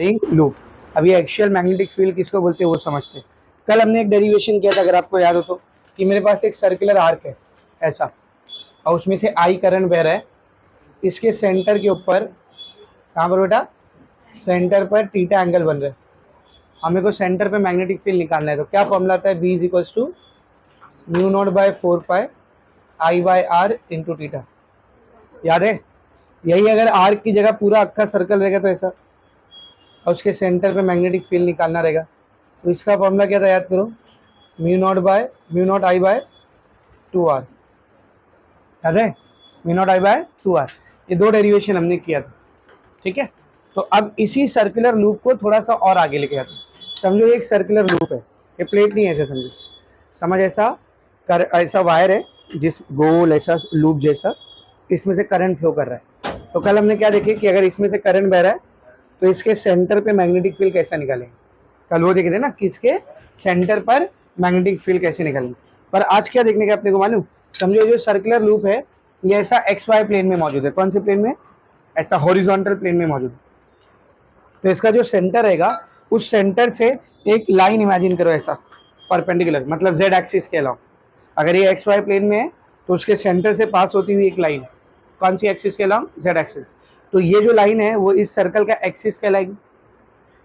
Ring loop. अब ये axial magnetic field किसको बोलते हैं वो समझते हैं। कल हमने एक डेरिवेशन किया था, अगर आपको याद हो तो, कि मेरे पास एक सर्कुलर आर्क है ऐसा, और उसमें से आई करंट बह रहा है। इसके सेंटर के ऊपर, कहाँ पर बेटा, सेंटर पर थीटा एंगल बन रहा है। हमें को सेंटर पे मैग्नेटिक फील्ड निकालना है, तो क्या फॉर्मूला आता है, B is equals to mu naught by 4 pi I by R into theta. याद है? यही अगर आर्क की जगह पूरा अक्का सर्कल रहेगा तो ऐसा, और उसके सेंटर पे मैग्नेटिक फील्ड निकालना रहेगा। तो इसका फॉर्मूला क्या था, याद करो, mu naught I by 2 R. याद है? Mu naught I by 2 R. ये दो डेरिवेशन हमने किया था, ठीक है। तो अब इसी सर्कुलर लूप को थोड़ा सा और आगे लेके जाते हैं। समझो ये एक सर्कुलर लूप है, ये प्लेट नहीं है ऐसे, समझो, समझ, ऐसा वायर है जिस गोल ऐसा लूप जैसा, इसमें से करंट फ्लो कर रहा है। तो कल हमने क्या देखे कि अगर इसमें से करंट बह रहा है तो इसके सेंटर पे मैग्नेटिक फील्ड कैसा निकालेंगे। कल वो देखे थे ना कि इसके सेंटर पर मैग्नेटिक फील्ड कैसे निकालेंगे। पर आज क्या देखने का अपने को मालूम, समझो जो सर्कुलर लूप है ये ऐसा एक्स वाई प्लेन में मौजूद है। कौन से प्लेन में? ऐसा हॉरिजॉन्टल प्लेन में मौजूद है। तो इसका जो सेंटर रहेगा, उस सेंटर से एक लाइन इमेजिन करो ऐसा परपेंडिकुलर, मतलब जेड एक्सिस के अलावा। अगर ये एक्स वाई प्लेन में है तो उसके सेंटर से पास होती हुई एक लाइन, कौन सी एक्सिस के अलावा? Z axis. तो ये जो लाइन है वो इस सर्कल का एक्सिस कहलाएगी।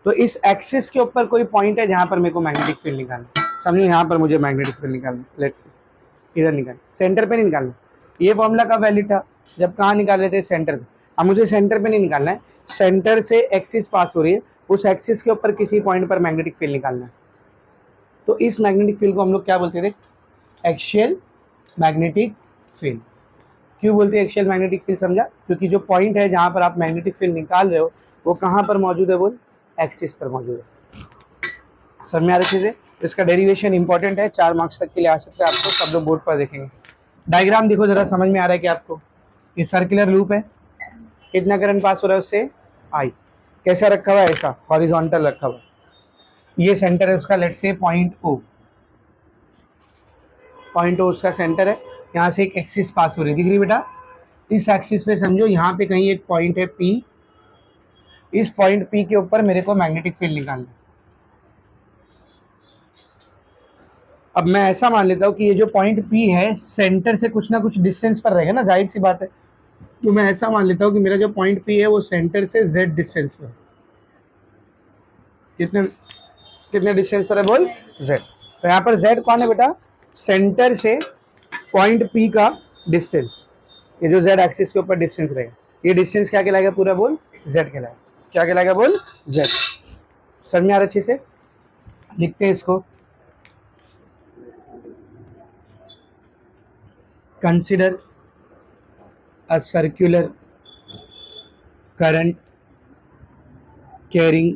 तो इस एक्सिस के ऊपर कोई पॉइंट है जहां पर मेरे को मैग्नेटिक फील्ड निकालना है। समझो यहाँ पर मुझे मैग्नेटिक फील्ड निकालना है, लेट्स से इधर निकाल, सेंटर पे नहीं निकालना। ये फॉर्मूला कब वैलिड था? जब कहाँ निकाल रहे थे? सेंटर पे। अब मुझे सेंटर पे नहीं निकालना है, सेंटर से एक्सिस पास हो रही है, उस एक्सिस के ऊपर किसी पॉइंट पर मैग्नेटिक फील्ड निकालना है। तो इस मैग्नेटिक फील्ड को हम लोग क्या बोलते थे? Axial magnetic field. क्यों बोलते हैं एक्सियल मैग्नेटिक फील्ड? समझा? क्योंकि जो पॉइंट है जहां पर आप मैग्नेटिक फील्ड निकाल रहे हो वो कहां पर मौजूद है? बोल, एक्सिस पर मौजूद है। समझ में आ रही चीजें? तो इसका डेरिवेशन इंपॉर्टेंट है, 4 मार्क्स तक के लिए आ सकता है आपको, सब लोग बोर्ड पर देखेंगे। डायग्राम देखो जरा, समझ में आ रहा है कि आपको? ये सर्कुलर लूप है, कितना करंट पास हो रहा है उससे? आई। कैसा रखा हुआ है? ऐसा हॉरिजॉन्टल रखा हुआ है। ये सेंटर है उसका, लेट्स से पॉइंट ओ उसका सेंटर है। यहाँ से एक एक्सिस पास हो रही है, दिख रही बेटा? इस एक्सिस पे समझो यहाँ पे कहीं एक पॉइंट है पी, इस पॉइंट पी के ऊपर मेरे को मैग्नेटिक फील्ड निकालना है। अब मैं ऐसा मान लेता हूँ कि ये जो पॉइंट पी है सेंटर से कुछ ना कुछ डिस्टेंस पर रहेगा ना, जाहिर सी बात है। तो मैं ऐसा मान लेता हूँ कि मेरा जो पॉइंट पी है वो सेंटर से जेड डिस्टेंस पर। कितने कितने डिस्टेंस पर है? बोल, जेड। तो यहाँ पर जेड कौन है बेटा? सेंटर से पॉइंट पी का डिस्टेंस। ये जो जेड एक्सिस के ऊपर डिस्टेंस रहेगा, ये डिस्टेंस क्या कहलाएगा पूरा? बोल, जेड कहलाएगा। क्या कहलाएगा? बोल, जेड। समझ में आ रहा अच्छे से? लिखते हैं इसको। Consider a circular current carrying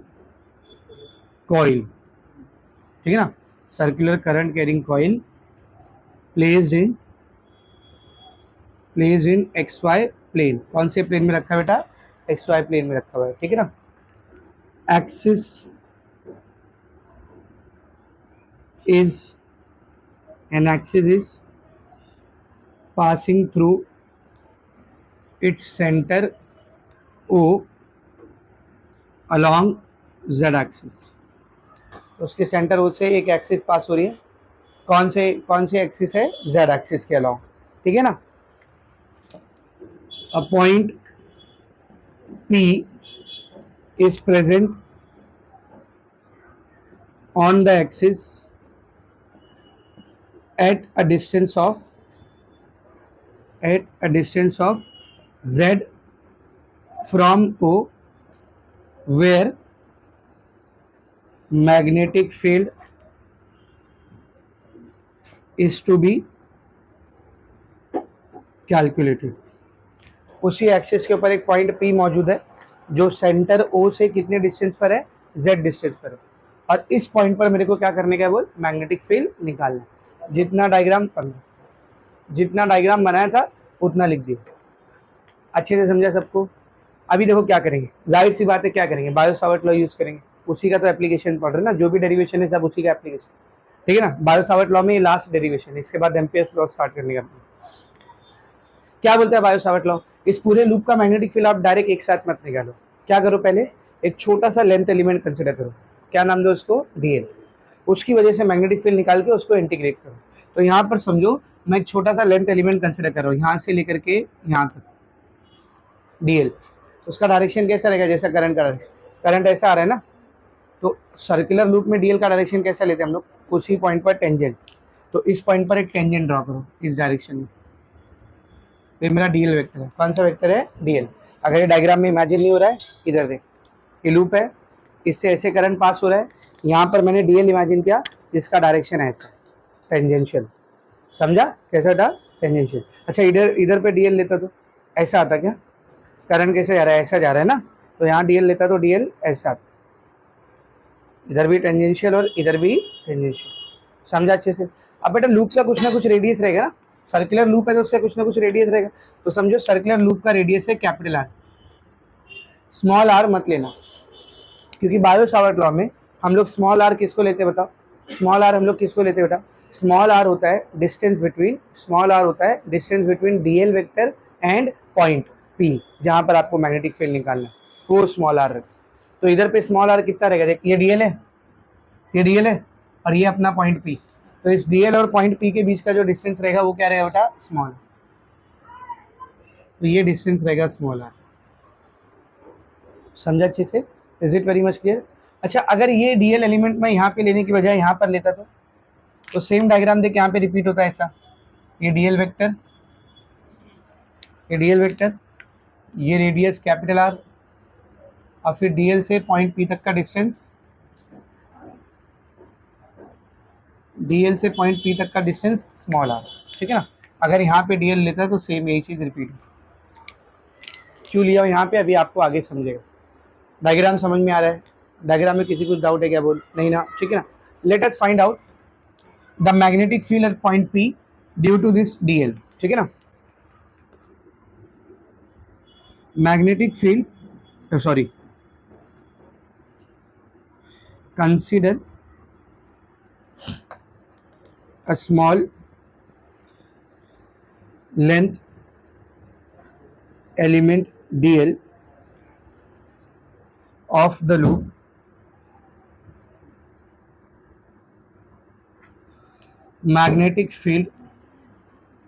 coil, ठीक है ना? Circular current carrying coil placed in X Y plane. कौन से प्लेन में रखा है बेटा? एक्स वाई प्लेन में रखा हुआ है, ठीक है ना? Axis is an axis is passing through its center O along z axis। उसके सेंटर ओ से एक एक्सिस पास हो रही है, कौन से एक्सिस है? z एक्सिस के अलाउंग, ठीक है ना? A point P is present on the axis at a distance of z from O, where magnetic field is to be calculated। उसी एक्सिस के ऊपर एक पॉइंट P मौजूद है जो सेंटर O से कितने डिस्टेंस पर है? Z डिस्टेंस पर है। और इस पॉइंट पर मेरे को क्या करने का है? बोल, मैग्नेटिक फील्ड निकालना। जितना डायग्राम बनाया था उतना लिख दिया। अच्छे से समझा सबको? अभी देखो क्या करेंगे, जाहिर सी बात है क्या करेंगे? बायो सावर्ट लॉ यूज करेंगे। उसी का तो एप्लीकेशन पढ़ रहे हैं ना, जो भी डेरिवेशन है सब उसी का एप्लीकेशन, ठीक है ना? बायो सावर्ट लॉ में ये लास्ट डेरिवेशन है, इसके बाद एम्पियर्स लॉ स्टार्ट करने का। क्या बोलता है बायो सावर्ट लॉ? इस पूरे लूप का मैग्नेटिक फील्ड आप डायरेक्ट एक साथ मत निकालो। क्या करो? पहले एक छोटा सा लेंथ एलिमेंट कंसिडर करो, क्या नाम दो उसको, डीएल, उसकी वजह से मैग्नेटिक फील्ड निकाल के उसको इंटीग्रेट करो। तो यहाँ पर समझो मैं एक छोटा सा लेंथ एलिमेंट कंसिडर कर रहा हूँ, यहाँ से लेकर के यहाँ तक डीएल, उसका डायरेक्शन कैसा रहेगा, जैसा करंट का डायरेक्शन, करंट ऐसा आ रहा है ना, तो सर्कुलर लूप में डीएल का डायरेक्शन कैसा लेते हैं हम लोग, उसी पॉइंट पर टेंजेंट, तो इस पॉइंट पर एक टेंजेंट ड्रॉ करो इस डायरेक्शन में, ये मेरा डीएल वेक्टर है। कौन सा वेक्टर है, डीएल। अगर ये डायग्राम में इमेजिन नहीं हो रहा है, इधर देख, ये लूप है, इससे ऐसे करंट पास हो रहा है, यहाँ पर मैंने डीएल इमेजिन किया, जिसका डायरेक्शन है ऐसा टेंजेंशियल, समझा कैसा था, टेंजेंशियल। अच्छा इधर इधर पे डीएल लेता तो ऐसा आता क्या, करंट कैसे जा रहा है, ऐसा जा रहा है ना, तो यहाँ डीएल लेता तो डीएल ऐसा आता, इधर भी टेंजेंशियल और इधर भी टेंजेंशियल, समझा अच्छे से। अब बेटा लूप का कुछ ना कुछ रेडियस रहेगा ना, सर्कुलर लूप है तो उसका कुछ ना कुछ रेडियस रहेगा, तो समझो सर्कुलर लूप का रेडियस है कैपिटल आर, स्मॉल आर मत लेना, क्योंकि बायो सावर्ट लॉ में हम लोग स्मॉल आर किसको लेते हैं बताओ, स्मॉल आर हम लोग किसको लेते हैं बेटा, स्मॉल आर होता है डिस्टेंस बिटवीन, स्मॉल आर होता है distance between DL vector and point P, जहां पर आपको मैग्नेटिक फील्ड निकालना है, वो स्मॉल आर रखो। तो इधर पे स्मॉल आर कितना रहेगा, देख ये डीएल है, ये डीएल है और ये अपना पॉइंट पी, तो इस डीएल और पॉइंट पी के बीच का जो डिस्टेंस रहेगा वो क्या रहेगा बेटा, स्मॉल, तो ये डिस्टेंस रहेगा स्मॉल आर, समझा अच्छे से, is it very much clear. अच्छा अगर ये डीएल एलिमेंट मैं यहाँ पे लेने की बजाय यहाँ पर लेता तो सेम डायग्राम देख यहाँ पे रिपीट होता है ऐसा, ये डीएल वेक्टर, ये डीएल वेक्टर, ये रेडियस कैपिटल आर, और फिर डीएल से पॉइंट पी तक का डिस्टेंस, डीएल से पॉइंट पी तक का डिस्टेंस स्मॉल आर, ठीक है ना। अगर यहाँ पे डीएल लेता है तो सेम यही चीज़ रिपीट, क्यों लिया यहाँ पे अभी आपको आगे समझेगा। डायग्राम समझ में आ रहा है, डायग्राम में किसी कुछ डाउट है क्या, बोल नहीं ना, ठीक है ना। Let us find out the magnetic field at point P due to this DL, ठीक है ना। Magnetic field, sorry, consider a small length element dl of the loop magnetic field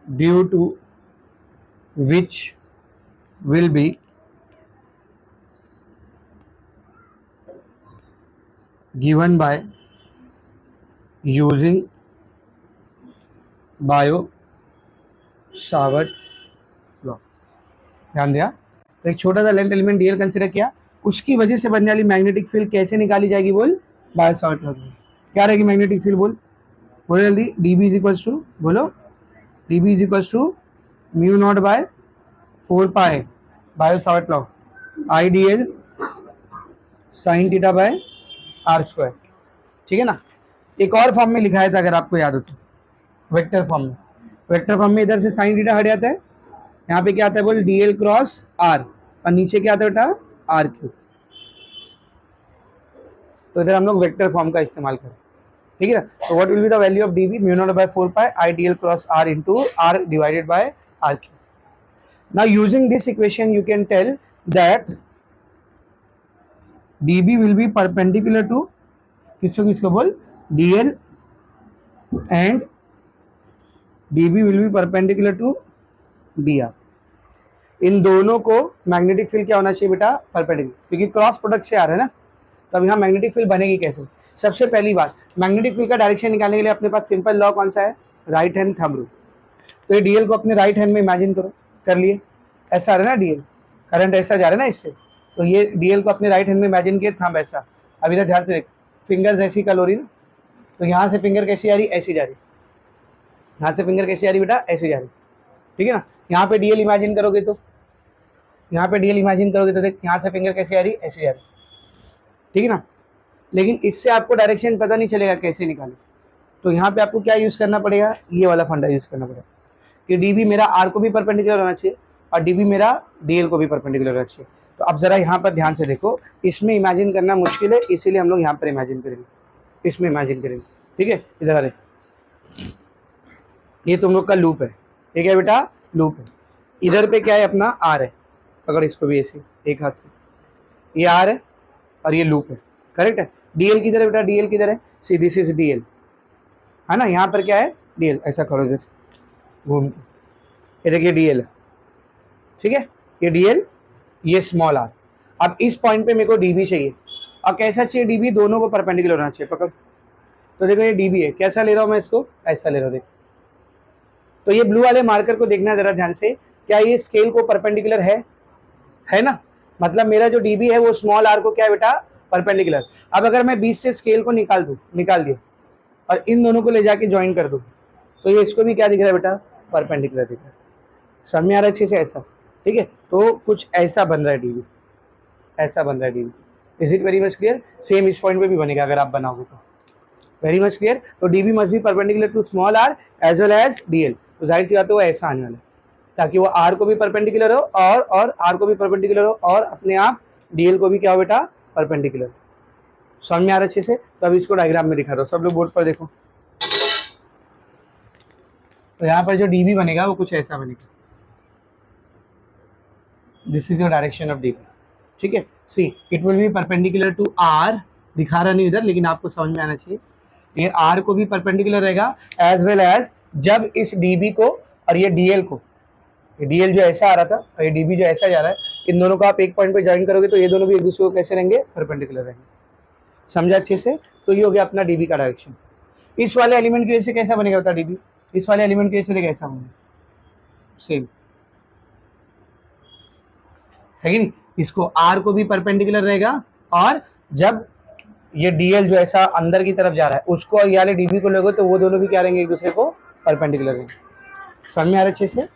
due to which will be given by using bio Savart law. ध्यान दिया, तो एक छोटा सा length element DL consider किया, उसकी वजह से बनने वाली मैग्नेटिक फील्ड कैसे निकाली जाएगी, बोल बायो सावर्ट लॉ। क्या रहेगी मैग्नेटिक फील्ड, बोल बोलो जल्दी, डीबी इज इक्वल्स टू, बोलो DB is equals to mu naught by 4 pi Biot Savart law I D L sine theta by R square, ठीक है ना। एक और फॉर्म में लिखा है था अगर आपको याद हो तो, वेक्टर फॉर्म में, वेक्टर फॉर्म में इधर से साइन थीटा हट जाता है, यहाँ पे क्या आता है बोल, डीएल क्रॉस आर, और नीचे क्या आता है बेटा, आर क्यूब। तो इधर हम लोग वेक्टर फॉर्म का इस्तेमाल करें, ठीक है ना। तो what will be the value of DB, mu naught by 4 pi I DL cross R into R divided by R cube. Now using this equation you can tell that dB will be perpendicular to किसको किसको बोल, DL and dB will be perpendicular to dr। इन दोनों को magnetic field क्या होना चाहिए बेटा, perpendicular, क्योंकि क्रॉस प्रोडक्ट से आ रहा है ना, तो अब यहाँ मैग्नेटिक फील्ड बनेगी कैसे। सबसे पहली बात, मैग्नेटिक फील्ड का डायरेक्शन निकालने के लिए अपने पास सिंपल लॉ कौन सा है, राइट हैंड थंब रूल। तो ये डीएल को अपने राइट हैंड में इमेजिन करो, कर लिए, ऐसा आ रहा है ना डीएल, करंट ऐसा जा रहा है ना इससे, तो ये डीएल को अपने राइट हैंड में इमेजिन किए, थंब ऐसा, अब इधर ध्यान से देख, फिंगर्स ऐसी कल हो रही ना, तो यहाँ से फिंगर कैसी आ रही, ऐसी जा रही, यहाँ से फिंगर कैसी आ रही बेटा, ऐसी जा रही, ठीक है ना। यहाँ पे डीएल इमेजिन करोगे तो, यहाँ पे डीएल इमेजिन करोगे तो देख यहाँ से फिंगर कैसी आ रही, ऐसी जा रही, ठीक है ना। लेकिन इससे आपको डायरेक्शन पता नहीं चलेगा कैसे निकाले, तो यहाँ पे आपको क्या यूज़ करना पड़ेगा, ये वाला फंडा यूज़ करना पड़ेगा कि डीबी मेरा आर को भी परपेंडिकुलर होना चाहिए और डीबी मेरा डीएल को भी परपेंडिकुलर होना चाहिए। तो अब जरा यहाँ पर ध्यान से देखो, इसमें इमेजिन करना मुश्किल है, इसीलिए हम लोग यहाँ पर इमेजिन करेंगे, इसमें इमेजिन करेंगे, ठीक है। इधर आ रहे, ये तुम लोग का लूप है, ठीक है बेटा, लूप है, इधर पे क्या है अपना आर है, पकड़ इसको भी ऐसे एक हाथ से, ये आर है, और ये लूप है, करेक्ट है। डीएल किधर है बेटा, डीएल किधर है, सी दिस इज डीएल, है ना, यहाँ पर क्या है डीएल, ऐसा करो इधर घूम के, ये देखिए डीएल है, ठीक है, ये डीएल, ये स्मॉल आर। अब इस पॉइंट पे मेरे को डीबी चाहिए, और कैसा चाहिए डीबी, दोनों को परपेंडिकुलर होना चाहिए, पकड़। तो देखो ये डीबी है, कैसा ले रहा हूँ मैं इसको, ऐसा ले रहा हूँ, देखो। तो ये ब्लू वाले मार्कर को देखना जरा ध्यान से, क्या ये स्केल को परपेंडिकुलर है ना, मतलब मेरा जो डीबी है वो स्मॉल आर को क्या है बेटा, परपेंडिकुलर। अब अगर मैं 20 से स्केल को निकाल दिया और इन दोनों को ले जाके ज्वाइन कर दूं, तो ये इसको भी क्या दिख रहा है बेटा, परपेंडिकुलर दिख रहा है। समझ में आ रहा है अच्छे से, ऐसा, ठीक है। तो कुछ ऐसा बन रहा है डीबी, ऐसा बन रहा है DB. Is it very much clear, same इस पॉइंट पे भी बनेगा अगर आप बनाओगे तो, वेरी मच क्लियर। तो DB must be perpendicular to small R as well as DL, तो जाहिर सी बात है वो ऐसा आने वाला है, ताकि वो आर को भी परपेंडिकुलर हो और आर को भी परपेंडिकुलर हो और अपने आप डीएल को भी क्या हो बेटा, परपेंडिकुलर। समझ में आ रहा है अच्छे से। तो अभी इसको डायग्राम में दिखा रहा हूँ, सब लोग बोर्ड पर देखो। तो यहाँ पर जो डीबी बनेगा वो कुछ ऐसा बनेगा, this is your direction of DB, ठीक है। See it will be perpendicular to R, दिखा रहा नहीं इधर, लेकिन आपको समझ में आना चाहिए, ये आर को भी परपेंडिकुलर रहेगा एज वेल एज जब इस डीबी को और ये डीएल को, ये डीएल जो ऐसा आ रहा था और ये डीबी जो ऐसा जा रहा है, इन दोनों को आप एक पॉइंट पे ज्वाइन करोगे तो ये दोनों भी एक दूसरे को कैसे रहेंगे, परपेंडिकुलर रहेंगे। समझा अच्छे से। तो ये हो गया अपना डीबी का डायरेक्शन। इस वाले एलिमेंट की वजह से कैसा बनेगा बता डीबी, इस वाले एलिमेंट की वजह से कैसा बनेगा, सेम है कि नहीं, इसको आर को भी परपेंडिकुलर रहेगा, और जब ये डीएल जो ऐसा अंदर की तरफ जा रहा है उसको और ये वाले डीबी को लोगे तो वो दोनों भी क्या रहेंगे, एक दूसरे को परपेंडिकुलर रहेंगे। समझ में आ रहा है अच्छे से।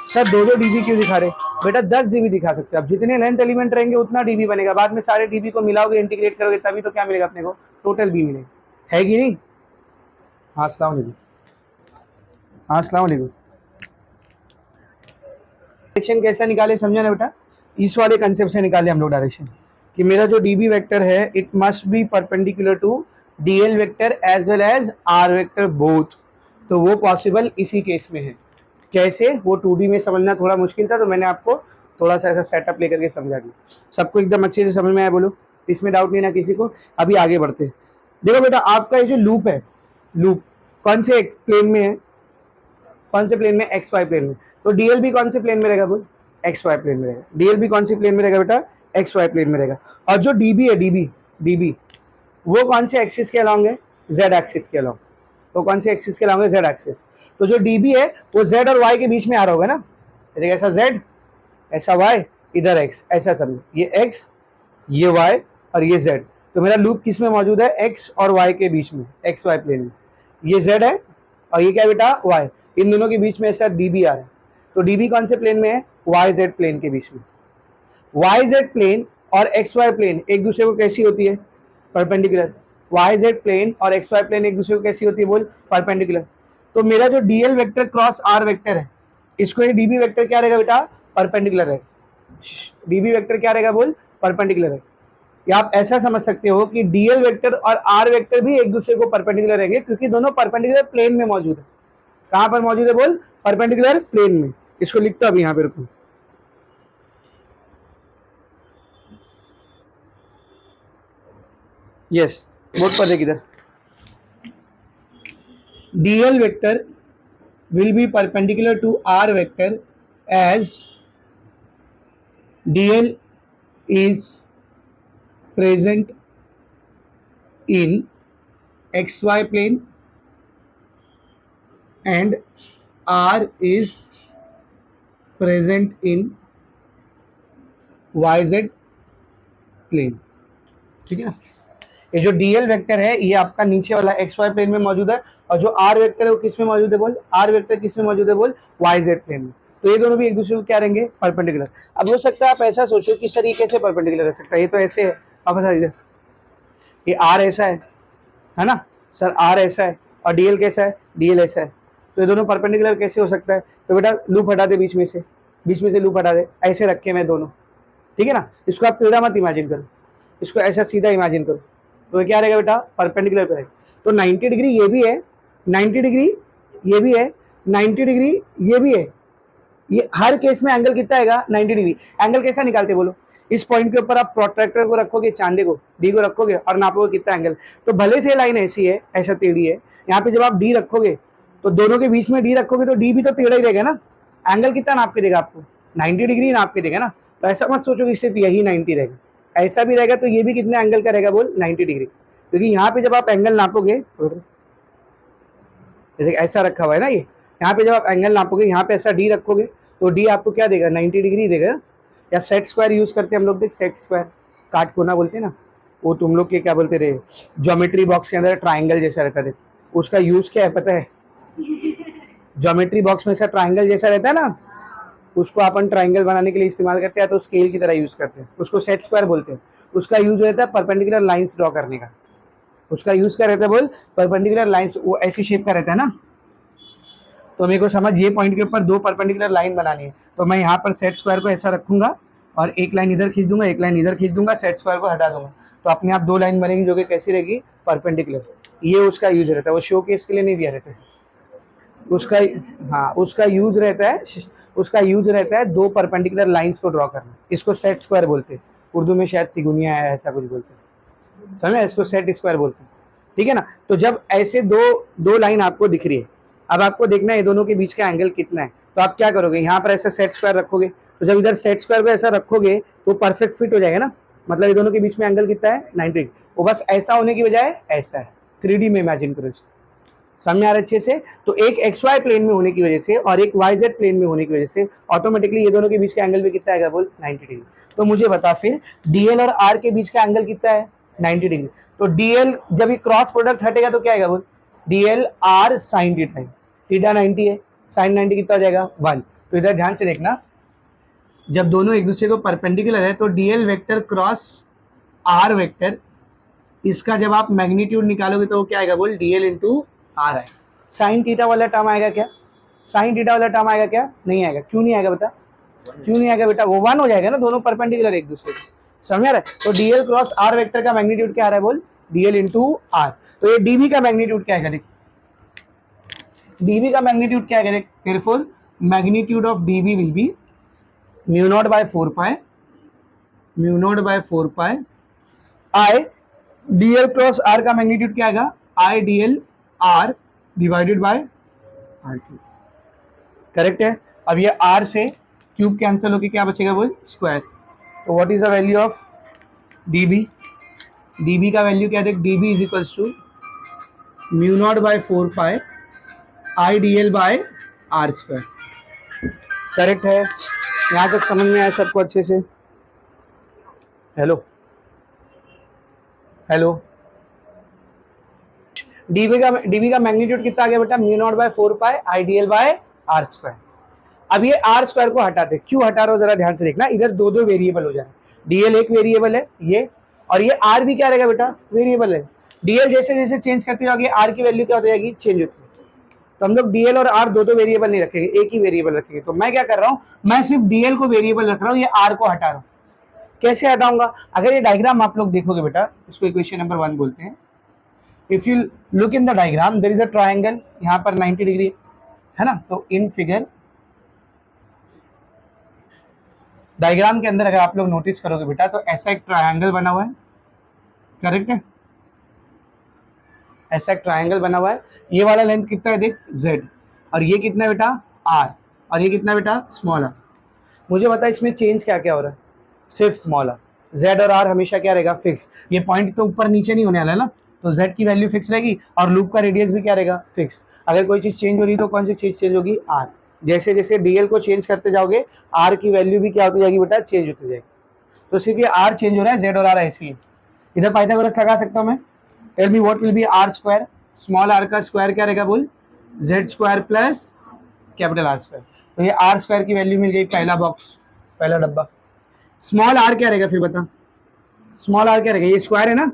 सर दो डीबी क्यों दिखा रहे, बेटा 10 डीबी दिखा सकते हैं, अब जितने लेंथ एलिमेंट रहेंगे उतना डीबी बनेगा, बाद में सारे डीबी को मिलाओगे इंटीग्रेट करोगे तभी तो क्या मिलेगा अपने को, टोटल बी मिलेगा, है कि नहीं। हाँ अस्सलाम वालेकुम, हाँ अस्सलाम वालेकुम। डायरेक्शन कैसा निकाले समझा ना बेटा, इस वाले कंसेप्ट से निकाले हम लोग डायरेक्शन, कि मेरा जो डीबी वेक्टर है it must be perpendicular to DL vector as well as R vector both. तो वो पॉसिबल इसी केस में है। कैसे, वो 2D में समझना थोड़ा मुश्किल था, तो मैंने आपको थोड़ा सा ऐसा सेटअप लेकर के समझा दिया। सबको एकदम अच्छे से समझ में आया बोलो, इसमें डाउट नहीं ना किसी को। अभी आगे बढ़ते हैं। देखो बेटा आपका ये जो लूप है, लूप कौन से प्लेन में है, कौन से प्लेन में, एक्स वाई प्लेन में। तो डीएल भी कौन से प्लेन में रहेगा बोल, एक्स वाई प्लेन में रहेगा। डीएल भी कौन सी प्लेन में रहेगा बेटा, एक्स वाई प्लेन में रहेगा। और जो डीबी है, डीबी वो कौन से एक्सिस के अलॉन्ग है, जेड एक्सिस के अलॉन्ग। तो कौन से एक्सिस के अलॉन्ग है, जेड एक्सिस। तो जो डीबी है वो जेड और वाई के बीच में आ रहा होगा ना, देखिए ऐसा जेड, ऐसा वाई, इधर एक्स, ऐसा समझो, ये एक्स, ये वाई और ये जेड। तो मेरा लूप किस में मौजूद है, एक्स और वाई के बीच में, एक्स वाई प्लेन में। ये जेड है और ये क्या बेटा, वाई, इन दोनों के बीच में ऐसा डीबी आ रहा है। तो डीबी कौन से प्लेन में है, वाई जेड प्लेन के बीच में। वाई जेड प्लेन और एक्स वाई प्लेन एक दूसरे को कैसी होती है, परपेंडिकुलर। वाई जेड प्लेन और एक्स वाई प्लेन एक दूसरे को कैसी होती है बोल, परपेंडिकुलर। तो मेरा जो DL vector cross R vector है, इसको ये डीबी वेक्टर क्या रहेगा बेटा, परपेंडिकुलर रहेगा। डीबी वेक्टर क्या रहेगा बोल, परपेंडिकुलर है। या आप ऐसा समझ सकते हो कि डीएल वेक्टर और आर वेक्टर भी एक दूसरे को परपेंडिकुलर रहेंगे, क्योंकि दोनों परपेंडिकुलर प्लेन में मौजूद है। कहां पर मौजूद है बोल, परपेंडिकुलर प्लेन में। इसको लिखता अभी यहां पे रुको, यस बोर्ड पर देख इधर, DL vector will be perpendicular to r vector as dl is present in xy plane and r is present in yz plane। ठीक है ना। ये जो डीएल वेक्टर है ये आपका नीचे वाला एक्स वाई प्लेन में मौजूद है, और जो आर वेक्टर है वो किस में मौजूद है बोल, आर वेक्टर किस में मौजूद है बोल, वाई जेड प्लेन में। तो ये दोनों भी एक दूसरे को क्या रहेंगे, परपेंडिकुलर। अब हो सकता है आप ऐसा सोचो कि सर ये कैसे परपेंडिकुलर रह सकता है, ये तो ऐसे है, आप बता दीजिए, ये आर ऐसा है ना सर, आर ऐसा है और डीएल कैसा है, डीएल ऐसा है, तो ये दोनों परपेंडिकुलर कैसे हो सकता है। तो बेटा लूप हटा दे बीच में से लूप हटा दे, ऐसे रखे मैं दोनों, ठीक है ना। इसको आप टेढ़ा मत इमेजिन करो, इसको ऐसा सीधा इमेजिन करो, तो ये क्या रहेगा बेटा, परपेंडिकुलर पे रहेगा। तो 90 डिग्री ये भी है, 90 डिग्री ये भी है, 90 डिग्री ये भी है। ये हर केस में एंगल कितना आएगा, 90 डिग्री। एंगल कैसा निकालते बोलो, इस पॉइंट के ऊपर आप प्रोट्रैक्टर को रखोगे, चांदे को डी को रखोगे और नापोगे कितना एंगल। तो भले से लाइन ऐसी है, ऐसा टेढ़ी है, यहाँ पे जब आप डी रखोगे तो दोनों के बीच में डी रखोगे तो डी भी तो टेढ़ा ही रहेगा ना। एंगल कितना नाप के देगा आपको, 90 डिग्री नाप के देगा ना। तो ऐसा मत सोचो कि सिर्फ यही 90 रहेगा, ऐसा भी रहेगा तो ये भी कितने एंगल का रहेगा बोल, 90 डिग्री। क्योंकि यहाँ पे जब आप एंगल नापोगे, जैसे ऐसा रखा हुआ है ना ये, यहाँ पे जब आप एंगल नापोगे, यहाँ पे ऐसा डी रखोगे तो डी आपको क्या देगा, 90 डिग्री देगा। या सेट स्क्वायर यूज करते हैं हम लोग, देख सेट स्क्वायर, काट कोना बोलते हैं ना, वो तुम लोग के क्या बोलते रहे, ज्योमेट्री बॉक्स के अंदर ट्राइंगल जैसा रहता है, उसका यूज क्या है पता है? ज्योमेट्री बॉक्स में ऐसा ट्राइंगल जैसा रहता है ना, उसको अपन ट्राइंगल बनाने के लिए इस्तेमाल करते हैं, तो स्केल की तरह यूज करते हैं, उसको सेट स्क्वायर बोलते हैं। उसका यूज रहता है परपेंडिकुलर लाइंस ड्रॉ करने का। उसका यूज क्या रहता है बोल, परपेंडिकुलर लाइंस, वो ऐसी शेप का रहता है ना। तो मेरे को समझ, ये पॉइंट के ऊपर दो परपेंडिकुलर लाइन बनानी है, तो मैं यहाँ पर सेट स्क्वायर को ऐसा रखूंगा और एक लाइन इधर खींच दूंगा, एक लाइन इधर खींच दूंगा, सेट स्क्वायर को हटा दूंगा, तो अपने आप दो लाइन बनेगी जो कि कैसी रहेगी, परपेंडिकुलर। ये उसका यूज रहता है, वो शो केस के लिए नहीं दिया रहता है उसका। हाँ, उसका यूज रहता है दो परपेंडिकुलर लाइंस को ड्रॉ करना, इसको सेट स्क्वायर बोलते हैं। उर्दू में शायद तिगुनिया है, ऐसा कुछ बोलते हैं, समझे, इसको सेट स्क्वायर बोलते हैं, ठीक है ना। तो जब ऐसे दो लाइन आपको दिख रही है, अब आपको देखना है ये दोनों के बीच का एंगल कितना है, तो आप क्या करोगे, यहाँ पर ऐसा सेट स्क्वायर रखोगे, तो जब इधर सेट स्क्वायर को ऐसा रखोगे तो परफेक्ट फिट हो जाएगा ना। मतलब ये दोनों के बीच में एंगल कितना है, 90। वो बस ऐसा होने की बजाय ऐसा है, 3D में इमेजिन करो इसको, समझ आ रहा है अच्छे से। तो एक XY प्लेन में होने की वजह से और एक YZ प्लेन में होने की वजह से ऑटोमेटिकली ये दोनों के बीच का एंगल भी कितना आएगा बोल, 90 डिग्री। तो मुझे बता फिर DL और R के बीच का एंगल कितना है, 90 डिग्री। तो DL जब ये क्रॉस प्रोडक्ट हटेगा तो क्या आएगा बोल, DL R sin theta, theta 90 है, sin 90 कितना हो जाएगा 1। तो इधर ध्यान से देखना, जब दोनों एक दूसरे को परपेंडिकुलर है तो DL vector cross R vector, इसका जब आप मैग्नीट्यूड निकालोगे तो वो क्या आएगा बोल, DL इंटू आर है। साइन थीटा वाला टर्म आएगा क्या, साइन थीटा वाला टर्म आएगा क्या, नहीं आएगा। क्यों नहीं आएगा बता, क्यों नहीं आएगा बेटा, वो 1 हो जाएगा ना, दोनों परपेंडिकुलर एक दूसरे को, समझ आ रहा है। तो DL क्रॉस R वेक्टर का मैग्नीट्यूड क्या आ रहा है बोल, DL इंटू R। तो ये DB का मैग्नीट्यूड क्या आएगा देख, DB का मैग्नीट्यूड क्या आएगा देख, careful, magnitude of DB will be mu naught by 4 pi I DL cross R का मैग्नीट्यूड क्या आएगा, I DL R divided by R3। Correct है। अब ये R से क्यूब कैंसिल होके क्या बचेगा बोल, स्क्वायर। तो what is the value of DB, DB का वैल्यू क्या देख, DB is equals to mu naught by 4 pi I DL by R square. Correct है, यहाँ तक समझ में आया सबको अच्छे से? हेलो हेलो, डीबी का मैग्नीट्यूड कितना आ गया बेटा, mu naught by 4 pi I D L by R square. अब ये आर स्क्वायर को हटाते, क्यों हटा रहे हो जरा ध्यान से देखना, इधर दो वेरिएबल हो जाए, डीएल एक वेरिएबल है ये, और ये आर भी क्या रहेगा बेटा, वेरिएबल है। डीएल जैसे जैसे चेंज करते जाओगे आर की वैल्यू क्या हो जाएगी, चेंज होती है। तो हम लोग डीएल और आर दो वेरिएबल नहीं रखेंगे, एक ही वेरिएबल रखेंगे। तो मैं क्या कर रहा हूँ, मैं सिर्फ डीएल को वेरिएबल रख रहा हूँ, ये आर को हटा रहा हूँ। कैसे हटाऊंगा, अगर ये डायग्राम आप लोग देखोगे बेटा, इसको इक्वेशन नंबर 1 बोलते हैं। If you look in the diagram, there is a triangle, यहाँ पर 90 डिग्री है ना। तो इन फिगर डायग्राम के अंदर अगर आप लोग नोटिस करोगे बेटा, तो ऐसा एक ट्रायंगल बना हुआ है, करेक्ट है, ऐसा एक ट्रायंगल बना हुआ है। ये वाला लेंथ कितना है देख, z, और ये कितना है बेटा, r, और ये कितना बेटा, स्मॉल r। मुझे बता इसमें चेंज क्या क्या हो रहा है, सिर्फ स्मॉल r, z और r हमेशा क्या रहेगा, फिक्स। ये पॉइंट तो ऊपर नीचे नहीं होने वाला है ना, तो z की वैल्यू फिक्स रहेगी और लूप का रेडियस भी क्या रहेगा, फिक्स। अगर कोई चीज चेंज हो रही है तो कौन सी चीज चेंज होगी, r। जैसे जैसे dl को चेंज करते जाओगे r की वैल्यू भी क्या होती जाएगी बेटा, चेंज होती जाएगी। तो सिर्फ ये r चेंज हो रहा है, z और r ऐसे ही। इधर पाइथागोरस लगा सकता हूँ मैं, tell me what will be r square, small r का स्क्वायर क्या रहेगा बोल, z square plus capital R square. तो ये r स्क्वायर की वैल्यू मिल गई, पहला बॉक्स, पहला डब्बा। स्मॉल r क्या रहेगा फिर बता, स्मॉल r क्या रहेगा, ये स्क्वायर है ना,